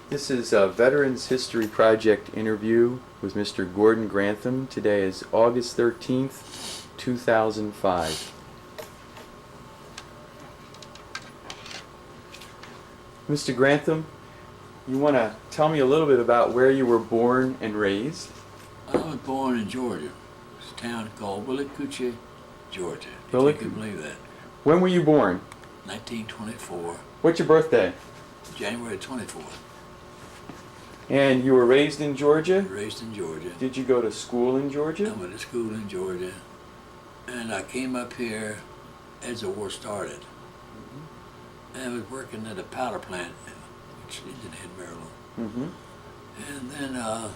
This is a Veterans History Project interview with Mr. Gordon Grantham. Today is August 13th, 2005. Mr. Grantham, you want to tell me a little bit about where you were born and raised? I was born in Georgia. It's a town called WWII, Georgia. If you can believe that. When were you born? 1924, What's your birthday? January 24th. And you were raised in Georgia? Raised in Georgia. Did you go to school in Georgia? I went to school in Georgia. And I came up here as the war started. And I was working at a powder plant, which is in Maryland. And then I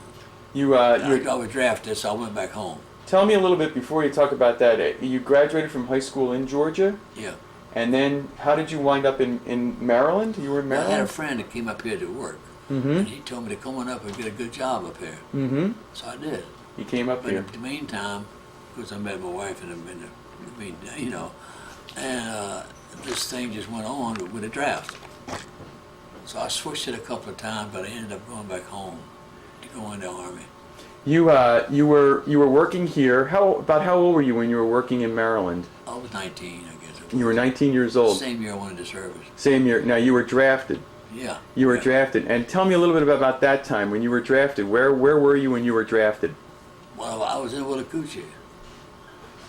was drafted, so I went back home. Tell me a little bit before you talk about that. You graduated from high school in Georgia? Yeah. And then how did you wind up in Maryland? You were in Maryland? I had a friend that came up here to work. And he told me to come on up and get a good job up here. So I did. You came up here. But in the meantime, because I met my wife and this thing just went on with a draft. So I switched it a couple of times, but I ended up going back home to go in the Army. You were working here. About how old were you when you were working in Maryland? I was 19, I guess. You were 19 years old. Same year I went into service. Same year. Now you were drafted. Yeah. You were drafted. And tell me a little bit about that time when you were drafted. Where were you when you were drafted? Well, I was in WWII.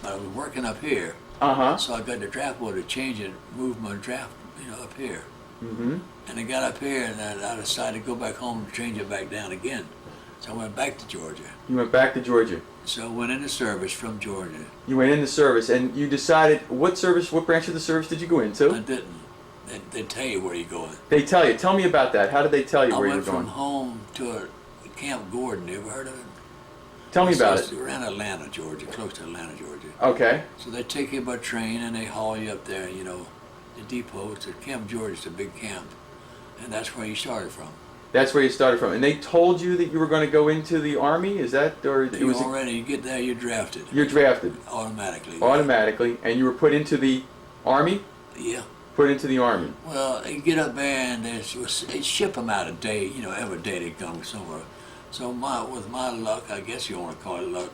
But I was working up here. So I got the draft board to change it, move my draft, up here. And I got up here, and I decided to go back home and change it back down again. So I went back to Georgia. You went back to Georgia. So I went into service from Georgia. You went into service, and you decided what branch of the service did you go into? I didn't. They tell you where you're going. They tell you. Tell me about that. How did they tell you where you were going? I went from home to Camp Gordon. You ever heard of it? Tell me about it. Around Atlanta, Georgia, close to Atlanta, Georgia. Okay. So they take you by train and they haul you up there, the depot. It's Camp George's a big camp. And that's where you started from. That's where you started from. And they told you that you were going to go into the Army? Is that, or it was you get there, you're drafted. You're drafted. Automatically. Automatically. And you were put into the Army? Yeah. Put into the Army. Well, you get up there and they ship them out a day, every day they come somewhere. So with my luck, I guess you want to call it luck,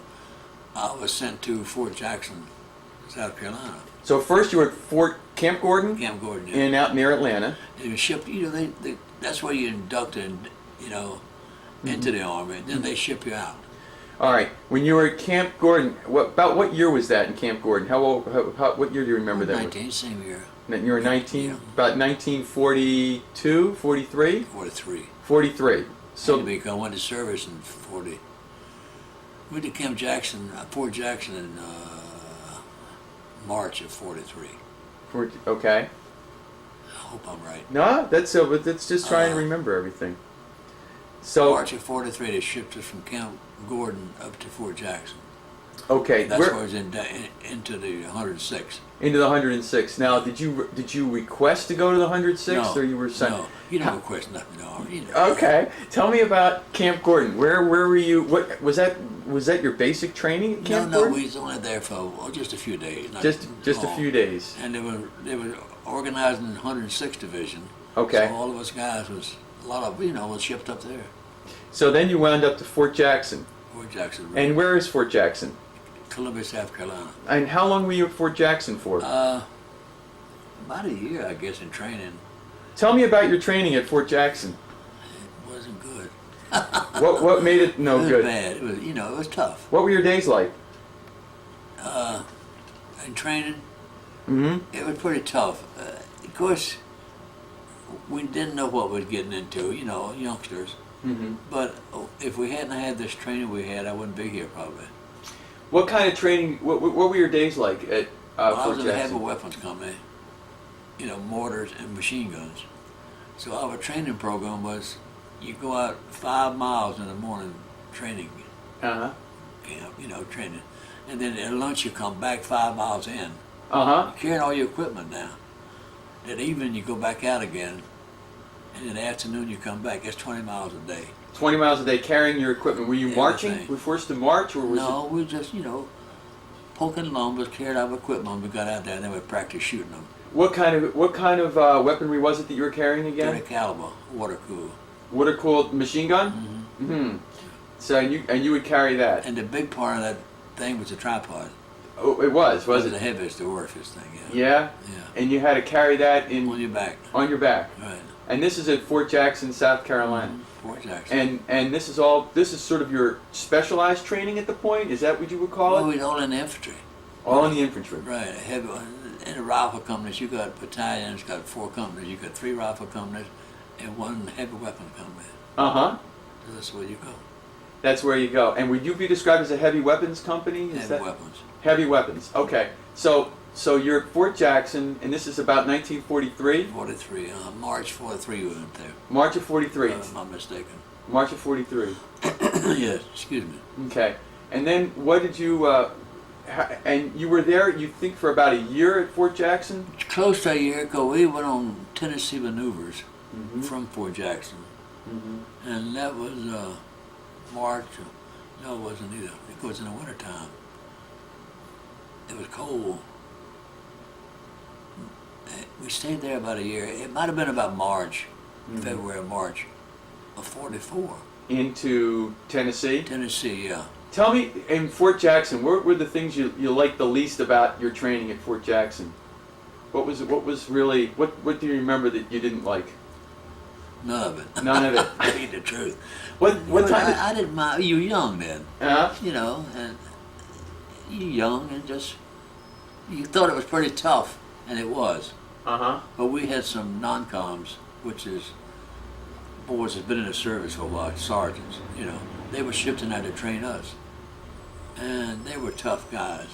I was sent to Fort Jackson, South Carolina. So first you were at Camp Gordon? Camp Gordon, yeah. Out near Atlanta. They were shipped, that's where you're inducted, into the Army, and then they ship you out. All right. When you were at Camp Gordon, about what year was that in Camp Gordon? What year do you remember that? 19, same year. You were 19? Yeah. About 1942, 43? 43. 43. So I went to service in 40. Went to Camp Jackson, Fort Jackson in March of 43. Okay. I hope I'm right. No, that's just trying to remember everything. So March of 43, they shipped us from Camp Gordon up to Fort Jackson. Okay. That's where I was into the 106. Into the 106. Now, did you request to go to the 106, or you were sent? No, you don't request nothing. No. Okay. Tell me about Camp Gordon. Where were you? What was that? Was that your basic training at Camp Gordon? No, we was only there for just a few days. Just a few days. And they were organized in the 106th Division. Okay. So all of us guys was a lot of was shipped up there. So then you wound up to Fort Jackson. Fort Jackson. And where is Fort Jackson? Columbia, South Carolina. And how long were you at Fort Jackson for? About a year, I guess, in training. Tell me about your training at Fort Jackson. It wasn't good. What made it no good? It was bad. It was, it was tough. What were your days like? In training, it was pretty tough. Of course, we didn't know what we were getting into, youngsters. But if we hadn't had this training we had, I wouldn't be here probably. What kind of training? What were your days like at Fort Jackson? I was in the Heavy Weapons Company, mortars and machine guns. So our training program was, you go out 5 miles in the morning training camp, training, and then at lunch you come back 5 miles in. You carrying all your equipment now. At evening you go back out again, and in the afternoon you come back. That's 20 miles a day. 20 miles a day carrying your equipment. Were you marching? Were you forced to march, or was No, we just, poking lumbers, carried our equipment. We got out there and then we practiced shooting them. What kind of weaponry was it that you were carrying again? 30 caliber water cool. Water-cooled machine gun? Mm-hmm. So and you would carry that? And the big part of that thing was the tripod. Oh, it was it? The heaviest, the orifice thing, yeah. Yeah? Yeah. And you had to carry that On your back. On your back. Right. And this is at Fort Jackson, South Carolina. Fort Jackson. And this is sort of your specialized training at the point? Is that what you would call Well, it? we're all in the infantry. All in the infantry. Right. In the rifle companies, you got battalions, got 4 companies. You got 3 rifle companies and 1 heavy weapon company. Uh-huh. So that's where you go. That's where you go. And would you be described as a heavy weapons company? Heavy weapons. Heavy weapons. Okay. So you're at Fort Jackson, and this is about 1943? 43. March 43 we went there. March of 43. If I'm not mistaken. March of 43. Yes, excuse me. Okay. And then what did you, and you were there, you think, for about a year at Fort Jackson? Close to a year ago, we went on Tennessee maneuvers from Fort Jackson. And that was March. No, it wasn't either. It was in the wintertime. It was cold. We stayed there about a year. It might have been about March, February, March of 44. Into Tennessee? Tennessee, yeah. Tell me, in Fort Jackson, what were the things you liked the least about your training at Fort Jackson? What do you remember that you didn't like? None of it. None of it. I mean the truth. What time? I didn't mind. You were young then. You know, and you were young and just, you thought it was pretty tough, and it was. But we had some non-coms, which is boys that's been in the service for a while, sergeants, you know. They were shipped in there to train us. And they were tough guys.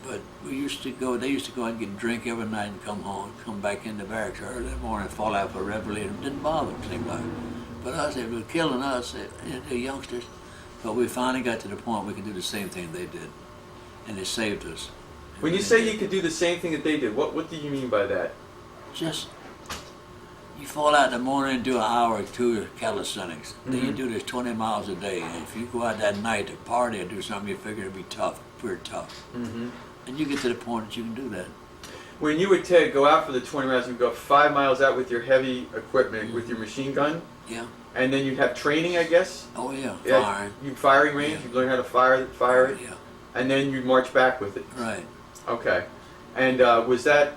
But they used to go out and get a drink every night and come home, come back into barracks early in the morning, fall out for reveille, and it didn't bother them, seemed like. But us, they were killing us, the youngsters. But we finally got to the point we could do the same thing they did. And they saved us. When you say you could do the same thing that they did, what do you mean by that? Just, you fall out in the morning and do an hour or 2 of calisthenics. Then you do this 20 miles a day. And if you go out that night to party or do something, you figure it'd be tough, pretty tough. And you get to the point that you can do that. When you would go out for the 20 miles, you'd go 5 miles out with your heavy equipment, with your machine gun? Yeah. And then you'd have training, I guess? Oh yeah, firing. Firing range, you'd learn how to fire it? Yeah. And then you'd march back with it? Right. Okay. And was that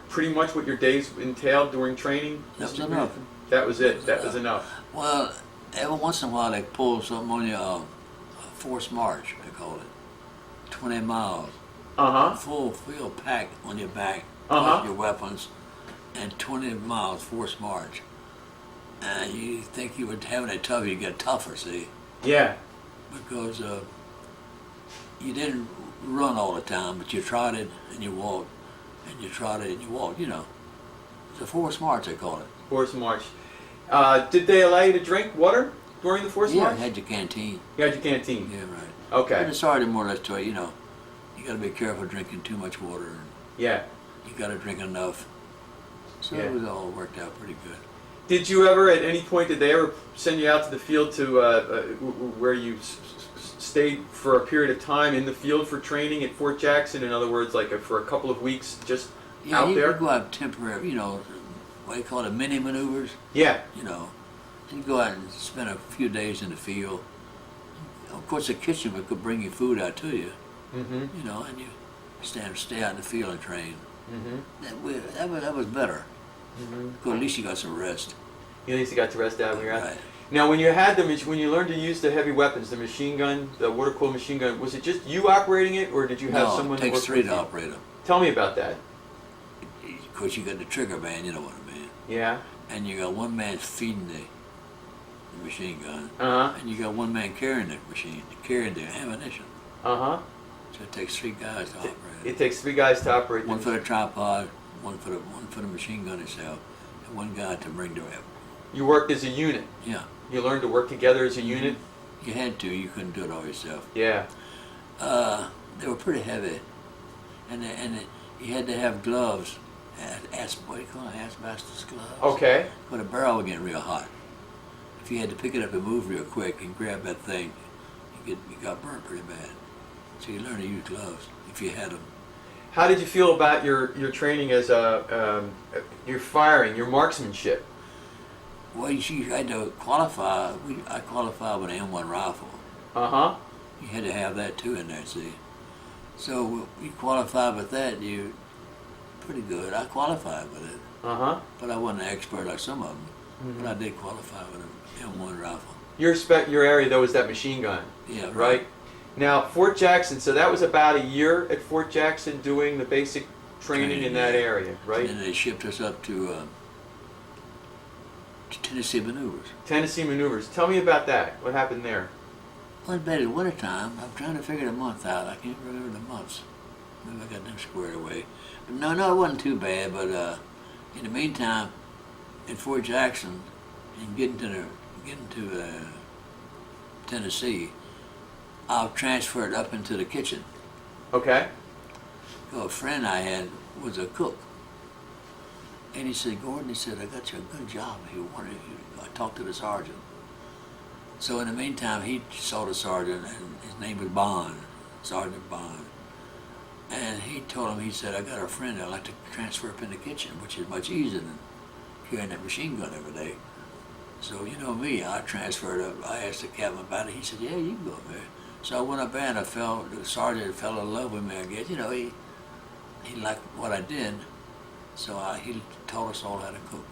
pretty much what your days entailed during training? That was enough. That was it? That was enough? Well, every once in a while they pull something on you, forced march, they call it. 20 miles. Full field pack on your back, plus your weapons, and 20 miles forced march. And you think you were having it tough, you get tougher, see? Yeah. Because you didn't run all the time, but you trotted and you walked, and you trotted and you walked, you know. It's a forced march, they call it. Forced march. Did they allow you to drink water during the forced march? Yeah, you had your canteen. You had your canteen? Yeah, right. Okay. But the sergeant more or less told you, you know, you got to be careful drinking too much water. And yeah. You got to drink enough. So it was all worked out pretty good. Did you ever, at any point, did they ever send you out to the field to where you stayed for a period of time in the field for training at Fort Jackson? In other words, like for a couple of weeks, just out there? Yeah, you go out temporary, you know, what do you call it, mini maneuvers? Yeah. You know, you go out and spend a few days in the field. Of course, the kitchen could bring you food out to you. You know, and you stay out in the field and train. That was better. Because at least you got some rest. At least you got to rest out when you're out. Right. Now, when you learned to use the heavy weapons, the machine gun, the water-cooled machine gun, was it just you operating it, or did you have someone? No, it takes 3 to operate them. Tell me about that. Of course, you got the trigger man, you know what I mean. Yeah. And you got one man feeding the machine gun. And you got one man carrying the machine, carrying the ammunition. So it takes 3 guys to operate it. It takes 3 guys to operate. One for the tripod, one for the machine gun itself, and 1 guy to bring the weapon. You worked as a unit. Yeah. You learned to work together as a unit. You had to. You couldn't do it all yourself. Yeah. They were pretty heavy, and you had to have gloves. What do you call it? Asbestos gloves. Okay. But the barrel would get real hot. If you had to pick it up and move real quick and grab that thing, you got burnt pretty bad. So you learned to use gloves if you had them. How did you feel about your training as your firing, your marksmanship? Well, you had to qualify. I qualified with an M1 rifle. Uh-huh. You had to have that too in there, see. So you qualified with that, you pretty good. I qualified with it. Uh-huh. But I wasn't an expert like some of them. But I did qualify with an M1 rifle. Your area though was that machine gun. Yeah, Right? Now, Fort Jackson, so that was about a year at Fort Jackson doing the basic training in that area, right? And then they shipped us up to Tennessee maneuvers. Tennessee maneuvers. Tell me about that. What happened there? Well, it's bad in wintertime. I'm trying to figure the month out. I can't remember the months. Maybe I got them squared away. But no, it wasn't too bad. But in the meantime, in Fort Jackson, and getting to Tennessee, I was transferred up into the kitchen. Okay. So a friend I had was a cook. And he said, Gordon, he said, I got you a good job if you wanted. I talked to the sergeant. So in the meantime, he saw the sergeant, and his name was Bond, Sergeant Bond. And he told him, he said, I got a friend that'd like to transfer up in the kitchen, which is much easier than carrying that machine gun every day. So you know me, I transferred up. I asked the captain about it. He said, yeah, you can go up there. So I went up there, and the sergeant fell in love with me, I guess. You know, he liked what I did. So he taught us all how to cook.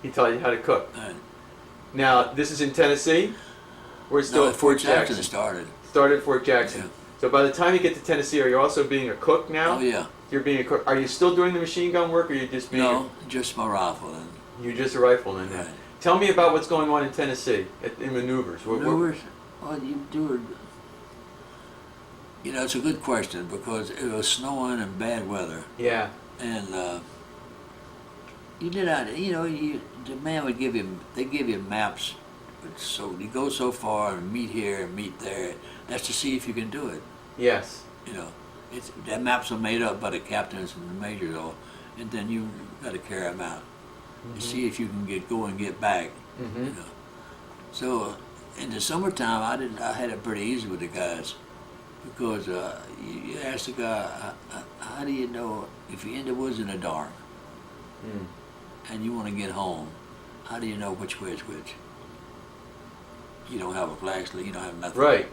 He taught you how to cook. And Now, this is in Tennessee? We're still no, at Fort Jackson. started. Started at Fort Jackson. Yeah. So by the time you get to Tennessee, are you also being a cook now? Oh yeah. You're being a cook. Are you still doing the machine gun work, or are you just being? No, just my rifle. And You're just a rifleman now. Right. Tell me about what's going on in Tennessee in maneuvers. maneuvers. Well, you do it. You know, it's a good question because it was snowing and bad weather, Yeah. and you did out. You know, the man would give you. They give you maps. So you go so far and meet here and meet there. That's to see if you can do it. Yes. You know, that maps are made up by the captains and the majors, all, and then you got to carry them out. To see if you can go and get back. Mm-hmm. You know. So in the summertime, I had it pretty easy with the guys because you ask the guy, how do you know if you're in the woods in the dark and you want to get home? How do you know which way is which? You don't have a flashlight. You don't have nothing. Right.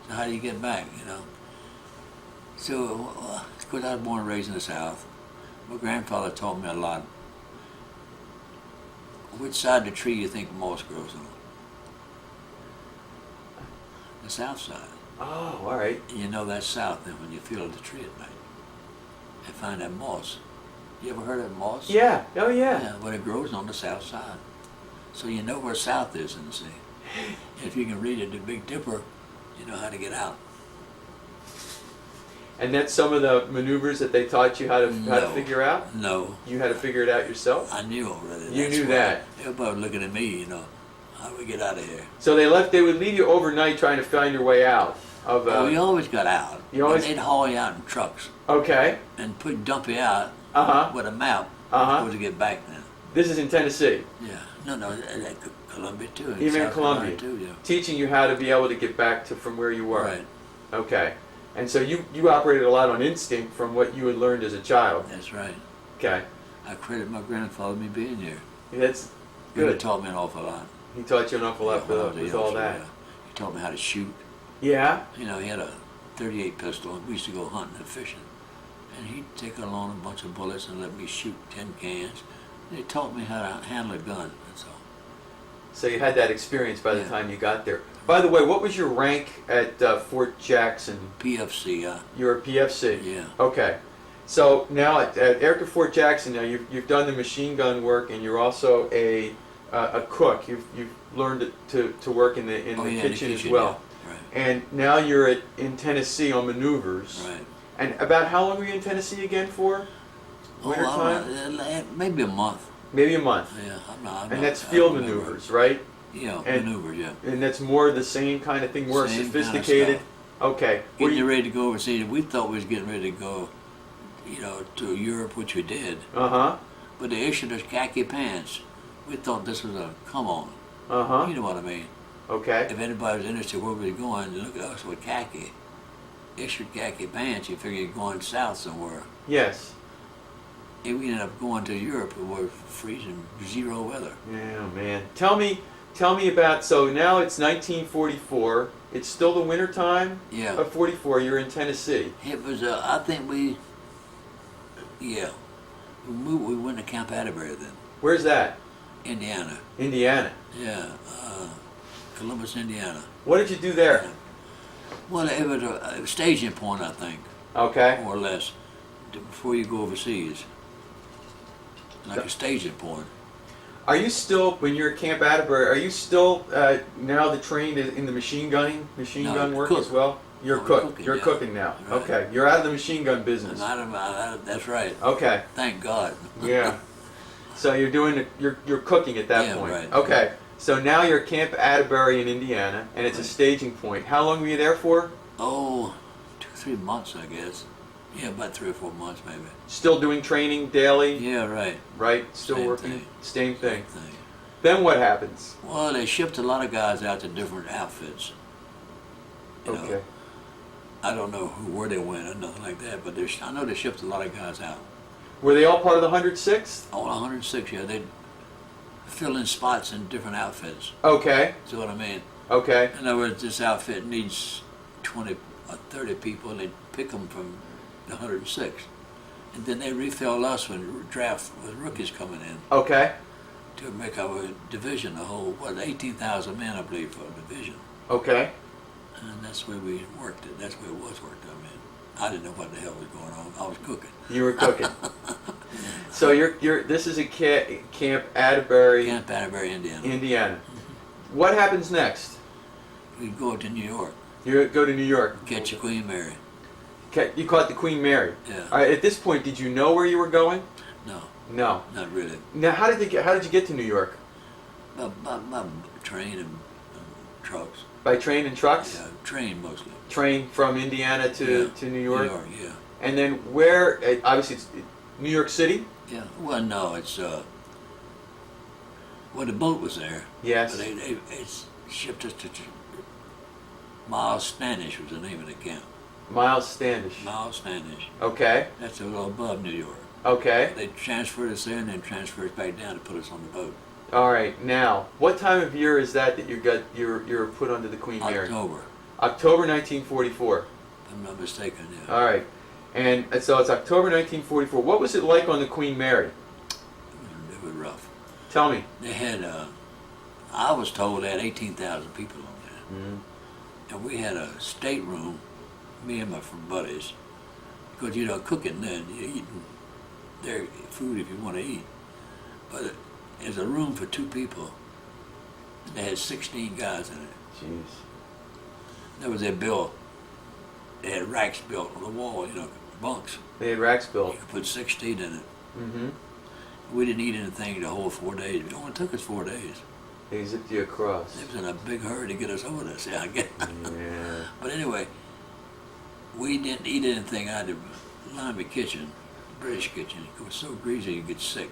So how do you get back? You know. So, of course, I was born and raised in the South. My grandfather taught me a lot. Which side of the tree you think moss grows on? The south side. Oh, all right. And you know that's south then when you feel the tree at night. And find that moss. You ever heard of moss? Yeah. Oh, yeah. Yeah, but it grows on the south side. So you know where south is in the sea. If you can read it, the Big Dipper, you know how to get out. And that's some of the maneuvers that they taught you how to figure out? No. You had to figure it out yourself? I knew already. You knew that. Everybody was looking at me, you know. How do we get out of here? So they would leave you overnight trying to find your way out of Well, we always got out. You always- They'd haul you out in trucks Okay. and dump you out Uh-huh. with a map Uh-huh. to get back then. This is in Tennessee. Yeah. No, at Columbia too. Even in South Columbia. Carolina too, yeah. Teaching you how to be able to get back to from where you were. Right. Okay. And so you operated a lot on instinct from what you had learned as a child. That's right. Okay. I credit my grandfather with me being here. That's He good. taught me an awful lot. He taught you an awful lot Yeah, when I was a with all youngster, that. yeah. He taught me how to shoot. Yeah? You know, he had a .38 pistol, and we used to go hunting and fishing. And he'd take along a bunch of bullets and let me shoot 10 cans. They taught me how to handle a gun, that's all. So you had that experience by the Yeah. time you got there. By the way, what was your rank at Fort Jackson? PFC, You were a PFC? yeah. Okay. So now after Fort Jackson, now you've done the machine gun work, and you're also a cook. You've learned to work in the kitchen as well. Yeah. Right. And now you're in Tennessee on maneuvers. Right. And about how long were you in Tennessee again for? Winter time? Maybe a month. Maybe a month. Yeah, I'm not. And that's I field don't remember. maneuvers, right? Yeah, And- maneuvers, yeah. And that's more the same kind of thing, more Same kinda sophisticated. stuff. Okay. Were Getting you- ready to go overseas. We thought we was getting ready to go, you know, to Europe, which we did. Uh-huh. But they issued us khaki pants. We thought this was a come on. Uh-huh. You know what I mean? Okay. If anybody was interested where we were going, look at us with khaki. Issued khaki pants, you figure you're going south somewhere. Yes. And we ended up going to Europe and we're freezing 0 weather. Yeah, man. Tell me about, so now it's 1944. It's still the winter time Yeah. of 44. You're in Tennessee. It was, I think we went to Camp Atterbury then, Where's that? Indiana. Indiana. Yeah, Columbus, Indiana. What did you do there? Well, it was a staging point, I think, Okay. more or less, before you go overseas. Like a staging point. Are you still, when you're at Camp Atterbury, are you still now trained in the machine No, gun work cook. as well? You're No, cook. cooking, You're yeah. cooking now. Right. Okay. You're out of the machine gun business. That's right. Okay. Thank God. Yeah. So you're doing you're cooking at that Yeah, point. right. Okay. So now you're at Camp Atterbury in Indiana, and it's a staging point. How long were you there for? Oh, 2-3 months, I guess. Yeah, about 3 or 4 months, maybe. Still doing training daily, Yeah, right. right? Still Same working. thing. Same thing. Same thing. Then what happens? Well, they shipped a lot of guys out to different outfits. You know, Okay. I don't know where they went or nothing like that, but I know they shipped a lot of guys out. Were they all part of the 106th? All 106, yeah. They'd fill in spots in different outfits. Okay. See what I mean? Okay. In other words, this outfit needs 20 or 30 people, and they pick them from the 106. And then they refill us when draft with rookies coming in Okay. to make our division, the whole, 18,000 men, I believe, for a division. Okay. And that's where we worked it. That's where it was worked, I mean. I didn't know what the hell was going on. I was cooking. You were cooking. So this is a Camp Atterbury, Camp Atterbury, Indiana. Indiana. What happens next? We go to New York, You go to New York. catch a Queen Mary. You caught the Queen Mary. Yeah. All right, at this point, did you know where you were going? No, No. not really. Now, how did you get to New York? By train and trucks. By train and trucks? Yeah, train mostly. Train from Indiana to Yeah. New York? New York, yeah. And then where? Obviously, it's New York City. Yeah. Well, no, it's well, the boat was there. Yes. But they shipped us to Miles Standish was the name of the camp. Miles Standish. Miles Standish. Okay. That's a little above New York. Okay. They transferred us there and then transferred us back down to put us on the boat. All right. Now, what time of year is that you're put under the Queen Mary? October, October 1944. if I'm not mistaken. Yeah. All right. And so it's October 1944. What was it like on the Queen Mary? It was rough. Tell me. They had, I was told they had 18,000 people on there. Mm-hmm. And we had a stateroom, me and my buddies, because cooking then, you're eating their food if you want to eat. But there's a room for 2 people. And they had 16 guys in it. Jeez. That was their bill. They had racks built on the wall, bunks. They had racks You built. could put 16 in it. Mm-hmm. We didn't eat anything the whole 4 days. It only took us 4 days. They zipped you across. They was in a big hurry to get us over this. Yeah, I guess. Yeah. But anyway, we didn't eat anything out of the Limey kitchen, British kitchen. It was so greasy you get sick.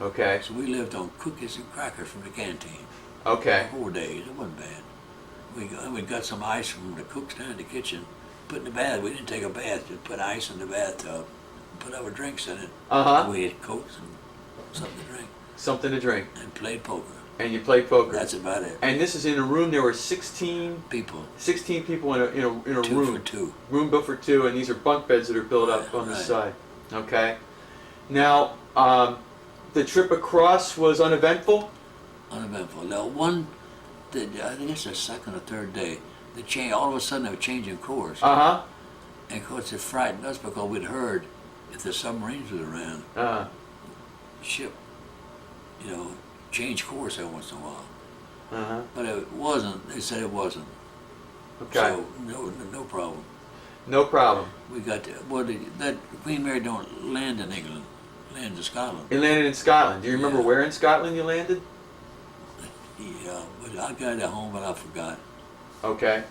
Okay. So we lived on cookies and crackers from the canteen. Okay. 4 days. It wasn't bad. We got some ice from the cooks down in the kitchen. Put in the bath. We didn't take a bath. Just put ice in the bathtub. Put our drinks in it. Uh-huh. We had Cokes and something to drink. Something to drink. And played poker. And you played poker. That's about it. And this is in a room. There were 16 People. people in a 2 room. for 2. Room built for 2, and these are bunk beds that are built up Right, on the right. side. Okay. Now, the trip across was uneventful. Uneventful. Now, I think it's the second or third day, all of a sudden they were changing course. Uh-huh. And of course it frightened us because we'd heard if the submarines was around, Uh-huh. ship, change course every once in a while. Uh-huh. But it wasn't. They said it wasn't. Okay. So no problem. No problem. We got that Queen Mary don't land in England, lands in Scotland. You landed in Scotland. Do you remember Yeah. where in Scotland you landed? Yeah, but I got it at home, but I forgot. Okay.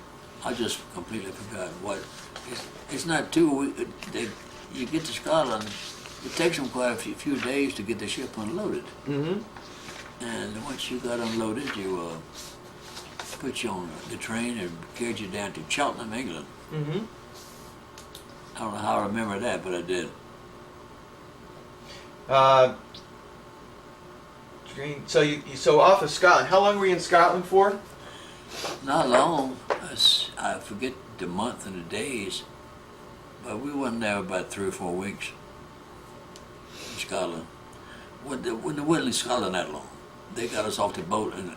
I just completely forgot what. It's not too. You get to Scotland, it takes them quite a few days to get the ship unloaded. Mm-hmm. And once you got unloaded, you put you on the train and carried you down to Cheltenham, England. Mm-hmm. I don't know how I remember that, but I did. Uh, so off of Scotland. How long were you in Scotland for? Not long. I forget the month and the days, but we wasn't there about 3 or 4 weeks in Scotland. When they wasn't in Scotland that long. They got us off the boat in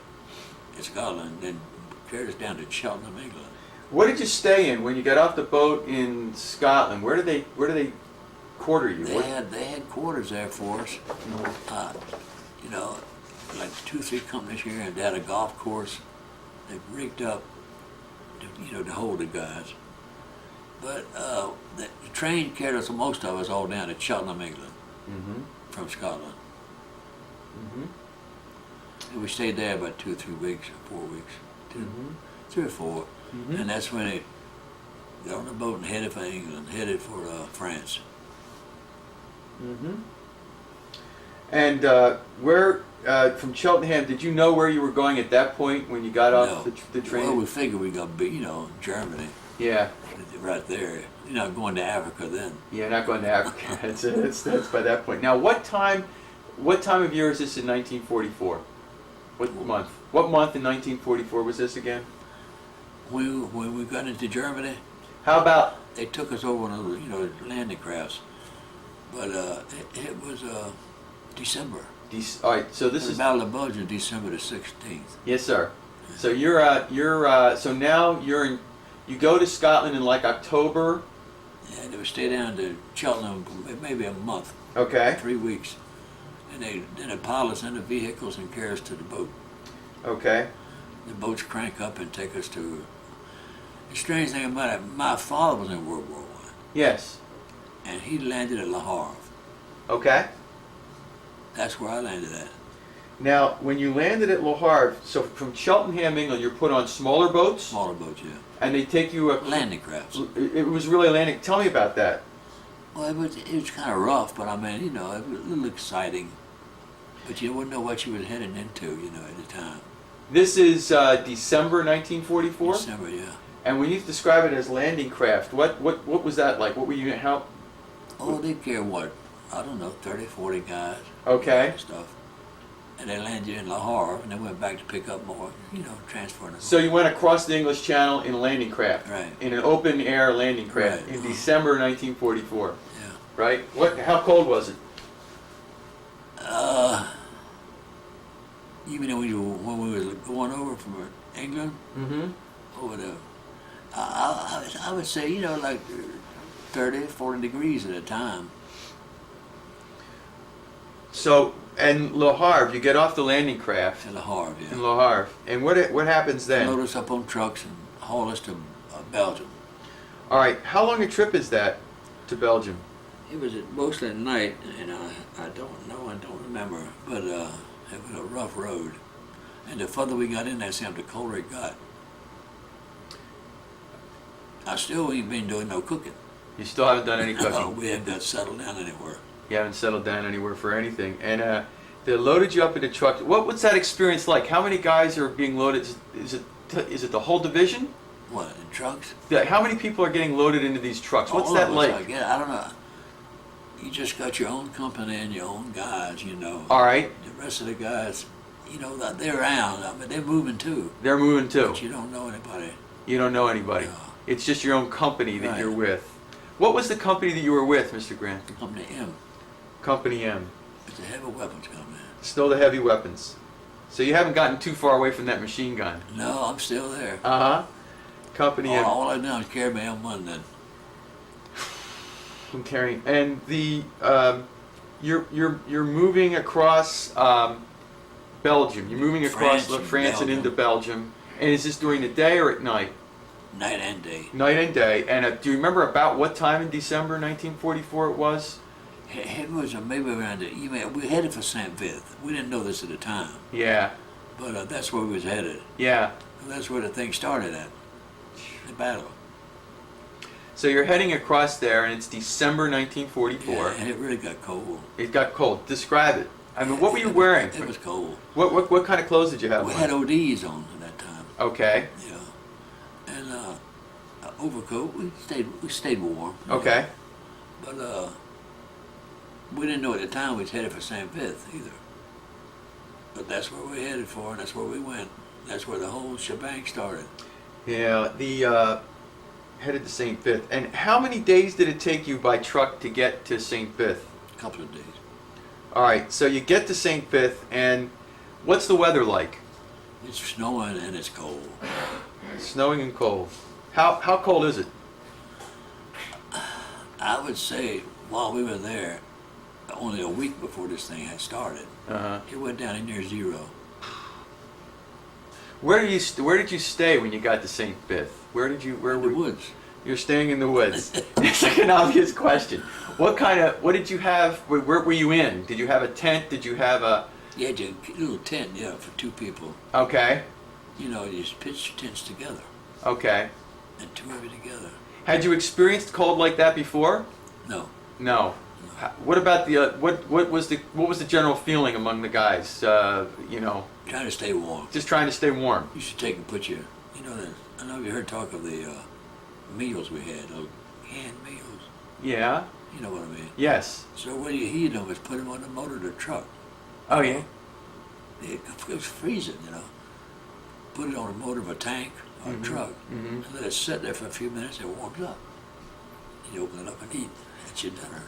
Scotland, then carried us down to Cheltenham, England. What did you stay in when you got off the boat in Scotland? Where did they quarter you? They had quarters there for us. You know, like 2 or 3 companies here, and they had a golf course. They rigged up, to hold the guys. But the train carried us, most of us, all down to Cheltenham, England, from Scotland. And we stayed there about 2 or 3 weeks, or 4 weeks, 3 or 4. And that's when they got on the boat and headed for England, headed for France. And where from Cheltenham, did you know where you were going at that point when you got off the train? Well, we figured we got, Germany. Yeah. Right there. You're not going to Africa then. Yeah, not going to Africa. That's by that point. Now, what time of year is this in 1944? What month? What month in 1944 was this again? When we got into Germany, How about? they took us over on landing crafts, but it was December. All right. So this The is. Battle of Belgium, December the 16th. Yes, sir. So so now you go to Scotland in like October. And they would stay down to Cheltenham maybe a month, Okay. 3 weeks, and then pile us into vehicles and carry us to the boat. Okay. The boats crank up and take us to. The strange thing about it, my father was in World War I, Yes. and he landed at Le Havre. Okay. That's where I landed at. Now, when you landed at Le Havre, so from Cheltenham, England, you're put on smaller boats, Smaller boats, yeah. and they take you. Landing crafts. It was really landing. Tell me about that. Well, it was kind of rough, but I mean, it was a little exciting. But you wouldn't know what you were heading into, at the time. This is December 1944. December, yeah. And when you describe it as landing craft, what was that like? What were you how? Oh, they carry what? I don't know, 30, 40 guys. Okay. And stuff. And they landed in Le Havre, and they went back to pick up more, transferring them. So you went across the English Channel in a landing craft. Right. In an open air landing craft Right. in December 1944. Yeah. Right. How cold was it? You mean when we were going over from England over to, I would say, like 30, 40 degrees at a time. So, and Le Havre, you get off the landing craft In Le Havre, yeah. in Le Havre, and what happens then? Load us up on trucks and haul us to Belgium. All right, how long a trip is that to Belgium? It was mostly at night, and I don't know, I don't remember, but it was a rough road. And the further we got in there, Sam, the colder it got. I still ain't been doing no cooking. You still haven't done any cooking. No, we haven't got settled down anywhere. You haven't settled down anywhere for anything. And they loaded you up into trucks. What's that experience like? How many guys are being loaded? Is it the whole division? What, in trucks? How many people are getting loaded into these trucks? What's All that of us, like? I don't know. You just got your own company and your own guys, All right. The rest of the guys, they're around. I mean, they're moving too. They're moving too. But you don't know anybody. You don't know anybody. No. It's just your own company that Right. you're with. What was the company that you were with, Mr. Grantham? Company M. Company M. It's a heavy weapons company. Still the heavy weapons. So you haven't gotten too far away from that machine gun. No, I'm still there. Uh-huh. Company M. All I know is carry my M1 then. I'm carrying. And you're moving across Belgium. You're moving across France and into Belgium. And is this during the day or at night? Night and day. Night and day. And do you remember about what time in December 1944 it was? It was maybe around we headed for St. Vith. We didn't know this at the time, Yeah. but that's where we was headed. Yeah. That's where the thing started at, the battle. So you're heading across there, and it's December 1944. Yeah, and it really got cold. It got cold. Describe it. I mean, what were you wearing? It was cold. What kind of clothes did you have We on? had ODs on at that time. Okay. Yeah, and overcoat. We stayed warm. Okay. But We didn't know at the time we was headed for St. Fifth either. But that's where we headed for, and that's where we went. That's where the whole shebang started. Yeah, the headed to St. Fifth. And how many days did it take you by truck to get to St. Fifth? A couple of days. All right, so you get to St. Fifth, and what's the weather like? It's snowing and it's cold. Snowing and cold. How cold is it? I would say while we were there, only a week before this thing had started, it went down in near zero. Where did you stay when you got to St. Fifth? Where In the woods. You're staying in the woods. It's like an obvious question. What did you have? Where were you in? Did you have a tent? Did you have a? You had your little tent, yeah, for two people. Okay. You know, you just pitch your tents together. Okay. And two of you together. Had you experienced cold like that before? No. No. What about the what was the general feeling among the guys? You know, Trying to stay warm. just trying to stay warm. You should take and put your, you know, I know you heard talk of the meals we had, those canned meals. Yeah. You know what I mean? Yes. So the way you heat them is put them on the motor of the truck. Oh yeah. It was freezing, you know. Put it on the motor of a tank or a truck, and let it sit there for a few minutes. It warms up. You open it up and eat. That's your dinner.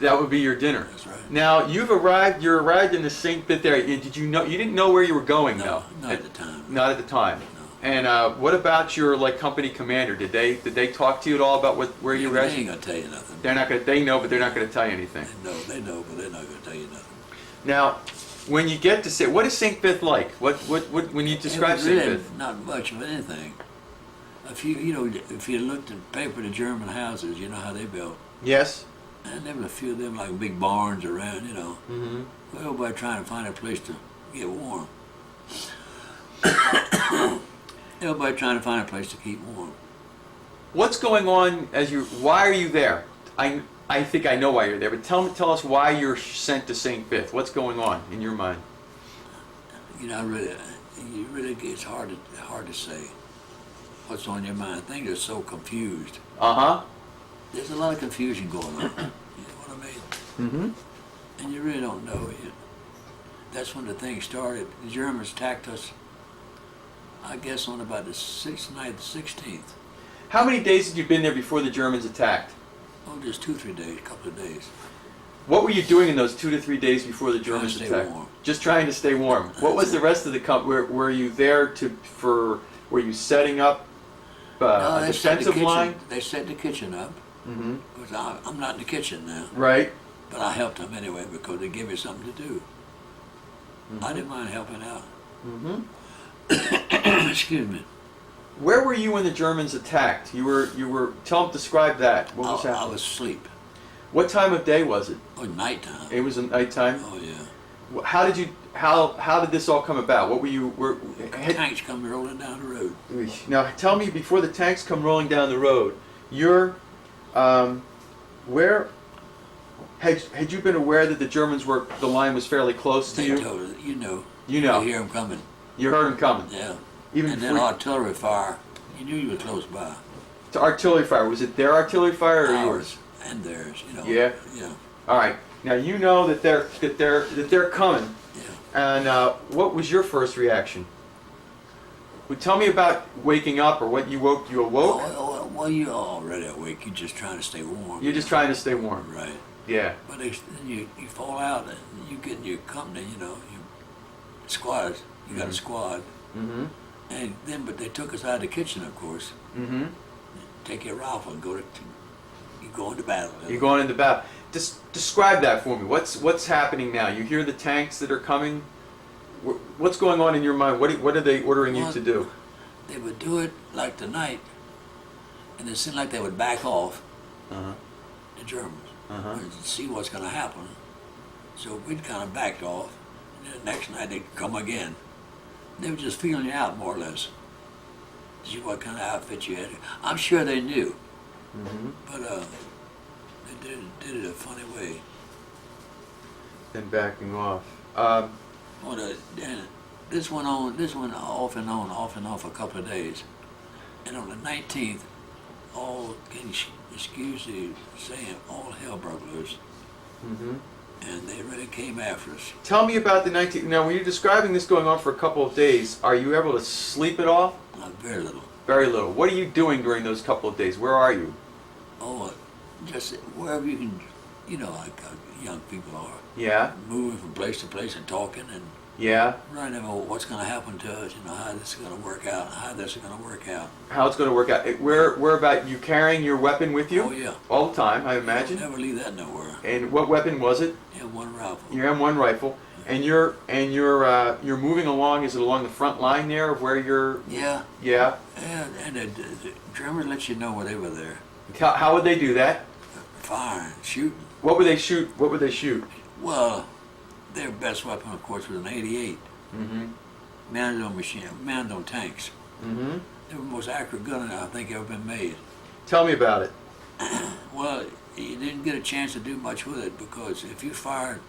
That would be your dinner. That's right. Now you arrived in the St. Fifth area. Did you know? You didn't know where you were going, No, though. not at the time. Not at the time. No. And what about your company commander? Did they talk to you at all about where you were? They ain't gonna tell you nothing. They're not gonna. They know, but they're not gonna tell you anything. They know, but they're not gonna tell you nothing. Now, when you get to what is St. Fifth like? What when you describe It was St. really Fifth? not much of anything. If you looked at paper, the German houses, you know how they built. Yes. And there were a few of them like big barns around, you know. Mm-hmm. Well, everybody trying to find a place to get warm. Everybody trying to find a place to keep warm. What's going on why are you there? I think I know why you're there, but tell us why you're sent to St. Fifth. What's going on in your mind? You know, it's hard to say what's on your mind. Things are so confused. Uh-huh. There's a lot of confusion going on. You know what I mean? Mm-hmm. And you really don't know. That's when the thing started. The Germans attacked us, I guess, on about the 6th night, the 16th. How many days had you been there before the Germans attacked? Oh, just 2-3 days, a couple of days. What were you doing in those 2 to 3 days before the Germans Trying to stay attacked? warm. Just trying to stay warm. What was the rest of the were you there were you setting up a defensive line? They set the kitchen up. Mm-hmm. Because I'm not in the kitchen now. Right. But I helped them anyway because they gave me something to do. Mm-hmm. I didn't mind helping out. Mm-hmm. Excuse me. Where were you when the Germans attacked? Describe that. What was happening? I was asleep. What time of day was it? Oh, nighttime. It was nighttime. Oh yeah. How did this all come about? Tanks come rolling down the road. Now tell me, before the tanks come rolling down the road, where had you been aware that the Germans the line was fairly close to you? They told us, you know. You know. You hear them coming. You heard them coming. Yeah. Even and then artillery fire. You knew you were close by. To artillery fire, was it their artillery fire or yours? And theirs, you know. Yeah. Yeah. All right. Now you know that they're coming. Yeah. And what was your first reaction? Tell me about waking up or what you woke. You awoke. Well, you're already awake. You're just trying to stay warm. You're just trying to stay warm. Right. Yeah. But then you fall out and you get in your company, you know, your squads. You got a squad. Mm-hmm. And then, but they took us out of the kitchen, of course. Mm-hmm. Take your rifle and you go into battle. You're going into battle. Describe that for me. What's happening now? You hear the tanks that are coming. What's going on in your mind? What are they ordering you to do? They would do it like tonight, and it seemed like they would back off. The Germans. And see what's going to happen. So we'd kind of backed off, and then the next night they'd come again. They were just feeling you out, more or less. See what kind of outfit you had. I'm sure they knew, but they did it a funny way. Then backing off. This went off and on for a couple of days. And on the 19th, excuse the saying, all hell broke loose. and they really came after us. Tell me about the 19. Now, when you're describing this going on for a couple of days, are you able to sleep it off? Very little. Very little. What are you doing during those couple of days? Where are you? Oh, just wherever you can, like young people are. Yeah. Moving from place to place and talking and Yeah. running about what's going to happen to us, how this is going to work out, how this is going to work out. How it's going to work out. Where about you carrying your weapon with you? Oh, yeah. All the time, I imagine. Never leave that nowhere. And what weapon was it? M1 rifle. Your M1 rifle. And you're moving along. Is it along the front line there of where you're? Yeah. Yeah. And the Germans let you know when they were there. How would they do that? Firing, shooting. What would they shoot? What would they shoot? Well, their best weapon, of course, was an 88. Mm-hmm. Mounted on machine, mounted on tanks. Mm-hmm. They were the most accurate gun I think ever been made. Tell me about it. Well, you didn't get a chance to do much with it because if you fired,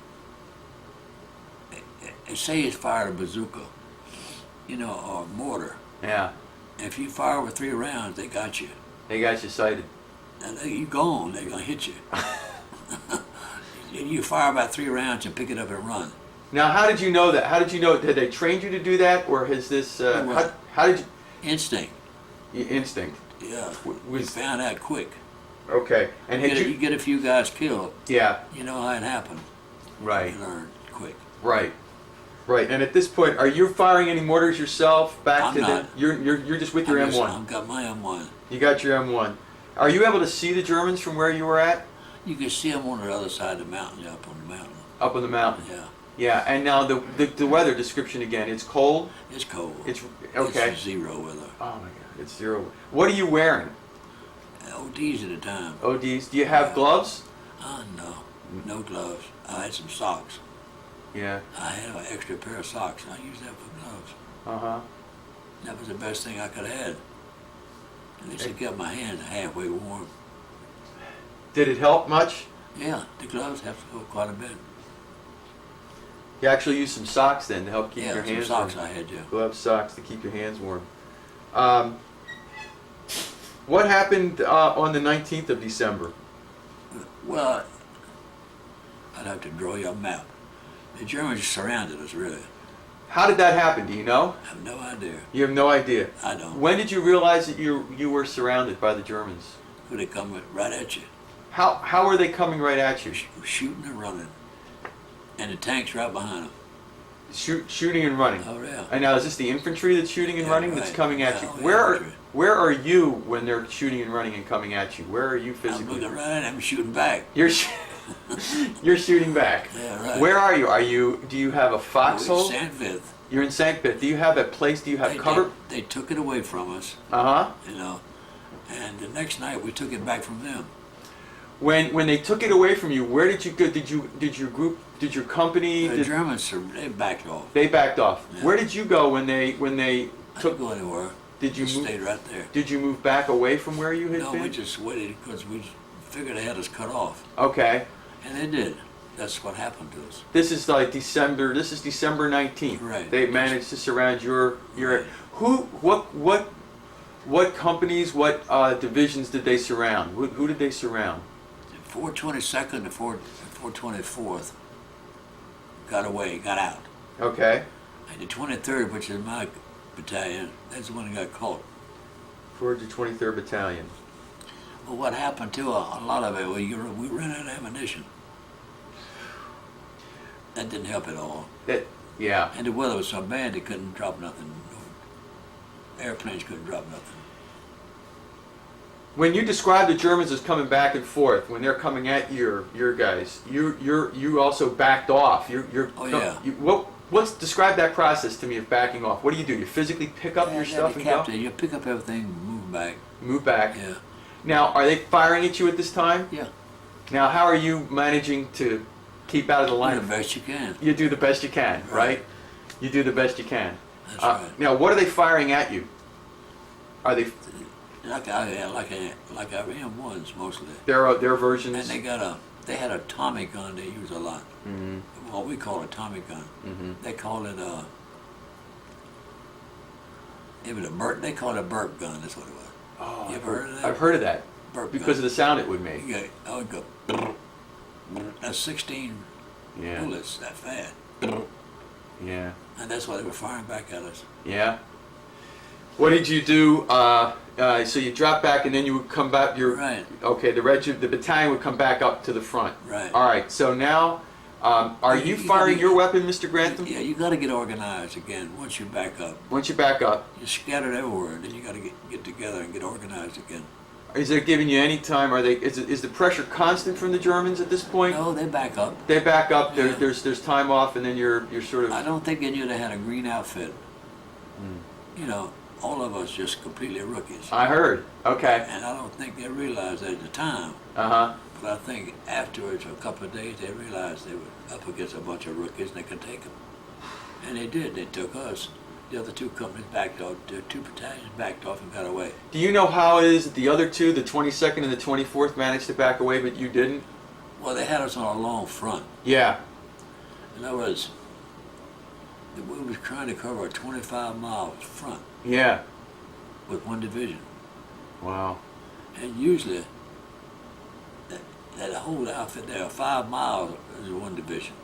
say you fired a bazooka, or a mortar. Yeah. If you fire with 3 rounds, they got you. They got you sighted. And you gone, they're gonna hit you. You fire about 3 rounds and pick it up and run. Now, how did you know that? How did you know? Had they trained you to do that, or has this? How did you? Instinct. Instinct. Yeah. We found out quick. Okay. And had You get a few guys killed. Yeah. You know how it happened. Right. You learn quick. Right. Right. And at this point, are you firing any mortars yourself back I'm to not. the? You're just with your M1. I've got my M1. You got your M1. Are you able to see the Germans from where you were at? You can see them on the other side of the mountain, up on the mountain. Up on the mountain. Yeah. Yeah. And now the weather description again. It's cold. It's cold. It's okay. It's 0 weather. Oh my God. It's 0. What are you wearing? ODs at a time. ODs. Do you have gloves? No. No gloves. I had some socks. Yeah. I had an extra pair of socks. I used that for gloves. Uh-huh. That was the best thing I could have had. At least it kept my hands halfway warm. Did it help much? Yeah, the gloves have to go quite a bit. You actually used some socks then to help keep your some hands socks warm. I had, yeah. Gloves, socks to keep your hands warm. What happened on the 19th of December? Well, I'd have to draw you a map. The Germans surrounded us, really. How did that happen? Do you know? I have no idea. You have no idea. I don't. When did you realize that you were surrounded by the Germans? Would they come right at you? How are they coming right at you? Shooting and running. And the tanks right behind them. Shooting and running. Oh, yeah. And now is this the infantry that's shooting and running that's right. coming at you? Yeah, Where are you when they're shooting and running and coming at you? Where are you I'm physically? looking right at them, shooting back. You're shooting back. Yeah, right. Where are you? Do you have a foxhole? We're in St. Vith. You're in St. Vith. Do you have a place? Do you have cover? They took it away from us. Uh-huh. And the next night we took it back from them. When they took it away from you, where did you go? Did your company? The Germans, they backed off. They backed off. Yeah. Where did you go when they I took? didn't go anywhere. Did you Stayed right there. Did you move back away from where you had No, been? we just waited because we figured they had us cut off. Okay. And they did. That's what happened to us. This is like December. This is December 19th. Right. They managed to surround your. Right. What companies? What divisions did they surround? Who did they surround? The 422nd and 424th got away, got out. Okay. And the 23rd, which is my battalion, that's the one that got caught. 423rd Battalion. Well, what happened to a lot of it, we ran out of ammunition. That didn't help at all. Yeah. And the weather was so bad they couldn't drop nothing. Airplanes couldn't drop nothing. When you describe the Germans as coming back and forth, when they're coming at your guys, you also backed off. Oh, yeah. Let's describe that process to me of backing off. What do? You physically pick up your stuff and go? You pick up everything, move back. Move back. Yeah. Now, are they firing at you at this time? Yeah. Now, how are you managing to keep out of the line? Do the best you can. You do the best you can, right? You do the best you can. That's right. Now, what are they firing at you? Are they? Like our M1s mostly. Their versions. And they had a Tommy gun they use a lot. Mm-hmm. What we call a Tommy gun. Mm-hmm. They call it they call it a burp gun. That's what it was. Oh, You ever heard of that? I've heard of that Burp because gun. of the sound it would make. I would go. That's 16 Yeah. bullets that fast. Yeah. And that's why they were firing back at us. Yeah. What did you do? So you dropped back, and then you would come back. Right. Okay. The battalion would come back up to the front. Right. All right. So now, are you firing your weapon, Mr. Grantham? Yeah, you got to get organized again once you back up. Once you back up, You're scattered everywhere, and then you got to get together and get organized again. is it giving you any time? Is the pressure constant from the Germans at this point? No, they back up. They back up. Yeah. There's time off, and then you're sort of. I don't think they knew they had a green outfit. You know, all of us just completely rookies. I heard. Okay. And I don't think they realized at the time. Uh-huh. But I think afterwards, a couple of days, they realized they were up against a bunch of rookies and they could take them. And they did. They took us. The other two companies backed off. The two battalions backed off and got away. Do you know how it is that the other two, the 22nd and the 24th, managed to back away, but you didn't? Well, they had us on a long front. Yeah. In other words, we was trying to cover a 25 miles front Yeah. with one division. Wow. And usually, that whole outfit there, 5 miles is one division,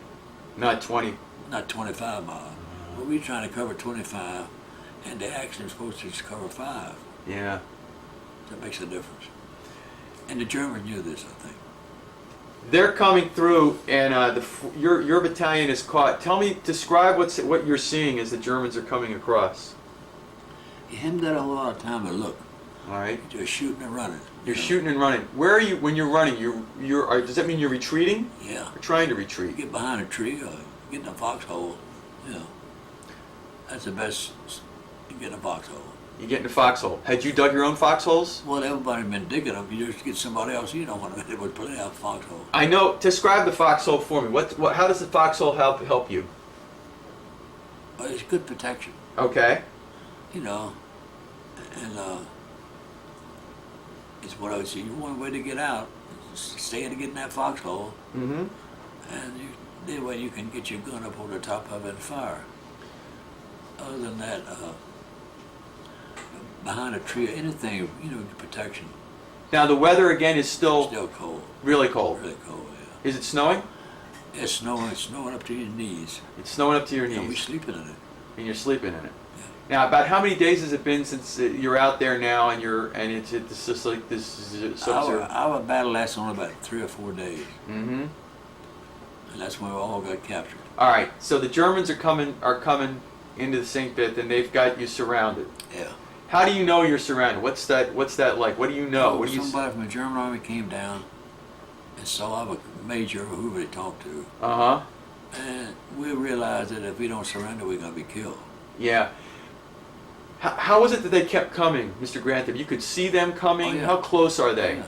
Not 20. not 25 miles. But we trying to cover 25, and the action is supposed to just cover 5. Yeah. That makes a difference. And the Germans knew this, I think. They're coming through, and your battalion is caught. Describe what you're seeing as the Germans are coming across. You haven't got a whole lot of time to look. All right. You're shooting and running. You're shooting and running. Where are you when you're running? Does that mean you're retreating? Yeah. Or trying to You retreat? get behind a tree or get in a foxhole. You know, that's the best. You get in a foxhole. You get in a foxhole. Had you dug your own foxholes? Well, everybody been digging them. You just get somebody else. You don't want to. It would put it out foxhole. I know. Describe the foxhole for me. How does the foxhole help you? But it's good protection. Okay. You know, and it's what I would say. One way to get out is stay and get in that foxhole, Mm-hmm. and that way you can get your gun up over the top of it and fire. Other than that, behind a tree or anything, you know, protection. Now the weather again is still Cold. really cold. Really cold, yeah. Is it snowing? It's snowing up to your knees. It's snowing up to your And we're knees, sleeping in it. and you're sleeping in it. Yeah. Now, about how many days has it been since you're out there now, and it's just like this? Our battle lasted only about 3 or 4 days, Mm-hmm. and that's when we all got captured. All right. So the Germans are coming into the St. Bit, and they've got you surrounded. Yeah. How do you know you're surrounded? What's that like? What do you know? What do you? Somebody from the German army came down and saw our major, or whoever they talked to, Uh huh. and we realized that if we don't surrender, we're gonna be killed. Yeah. How was it that they kept coming, Mr. Grantham? You could see them coming. Oh, yeah. How close are they? Yeah.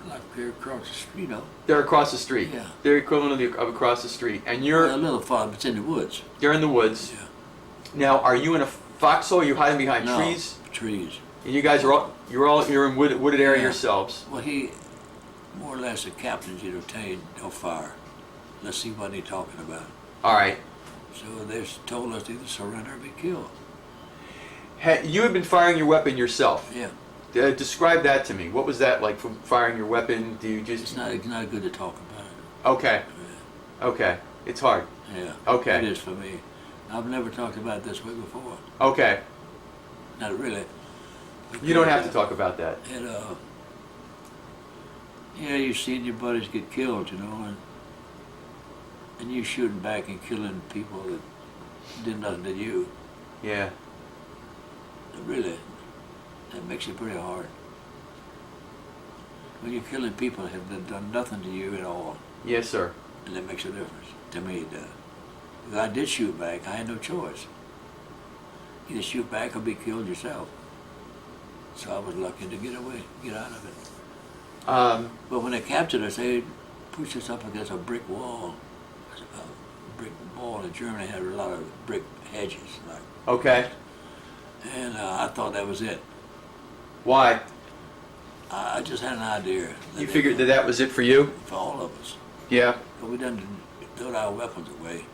Like here across the street, you know. They're across the street. Yeah. They're equivalent of across the street, and A you're little far, but it's in the woods. in the woods. Yeah. Now, are you in a foxhole? Are you hiding behind No, trees? trees. And you guys are you're in wooded area Yeah. yourselves. Well, he, more or less, the captains, you know, tell you don't fire. Let's see what they're talking about. All right. So they told us to either surrender or be killed. You had been firing your weapon yourself. Yeah. Describe that to me. What was that like from firing your weapon? Do you just? It's not good to talk about it. Okay. Okay. It's hard. Yeah. Okay. It is for me. I've never talked about it this way before. Okay. Not really. You don't have to talk about that. And, yeah, you've seen your buddies get killed, you know, and you shooting back and killing people that did nothing to you. Yeah. Really, that makes it pretty hard. When you're killing people that have done nothing to you at all, Yes, sir. and that makes a difference. To me, it does. If I did shoot back, I had no choice. Either shoot back or be killed yourself. So I was lucky to get away, get out of it. But when they captured us, they pushed us up against a brick wall. A brick wall in Germany had a lot of brick hedges. Like, Okay. and I thought that was it. Why? I just had an idea. You figured that was it for you? For all of us. Yeah. But we didn't throw our weapons away.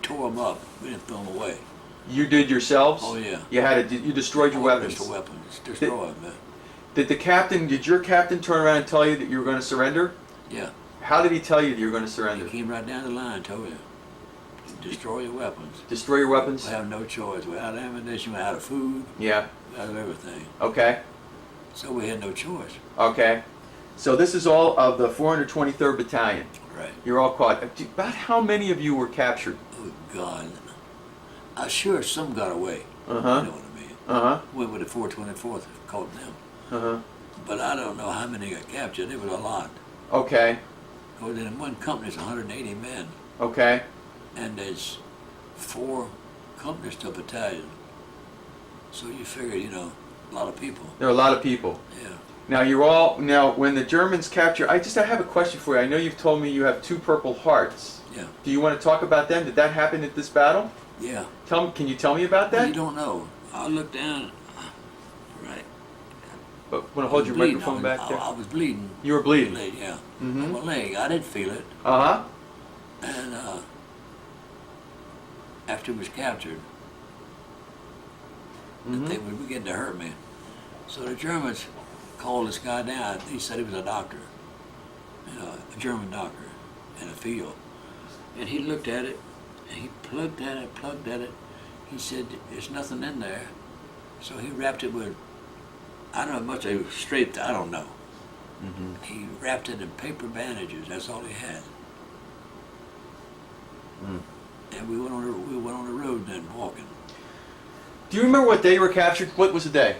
Tore them up. We didn't throw them away. You did yourselves? Oh, yeah. You destroyed your weapons. Just the weapons. Destroy them, man. Did your captain turn around and tell you that you were going to surrender? Yeah. How did he tell you that you were going to He surrender? came right down the line and told you, destroy your weapons. Destroy your weapons? We have no choice. We're out of ammunition, we're out of food, Yeah. we're out of everything. Okay. So we had no choice. Okay. So this is all of the 423rd Battalion. Right. You're all caught. About how many of you were captured? Oh, God. I'm sure some got away. Uh-huh. You know what I mean? Uh-huh. Went with the 424th, caught them. Uh-huh. But I don't know how many got captured. It was a lot. Okay. Because in one company, it's 180 men. Okay. And there's 4 companies to a battalion. So you figure, you know, a lot of people. There are a lot of people. Yeah. Now when the Germans capture, I have a question for you. I know you've told me you have 2 Purple Hearts. Yeah. Do you want to talk about them? Did that happen at this battle? Yeah. Can you tell me about that? You don't know. I looked down. Right. But want to hold your microphone back there? I was bleeding. You were bleeding? Yeah. Mm-hmm. On my leg. I didn't feel it. Uh-huh. And after it was captured, Mm-hmm. they were beginning to hurt me. So the Germans called this guy down. He said he was a doctor, you know, a German doctor in a field. And he looked at it, and he plugged at it. He said, there's nothing in there. So he wrapped it with, I don't know much, they were straight, I don't know. Mm-hmm. He wrapped it in paper bandages. That's all he had. Mm. And we went on the road then, walking. Do you remember what day you were captured? What was the day?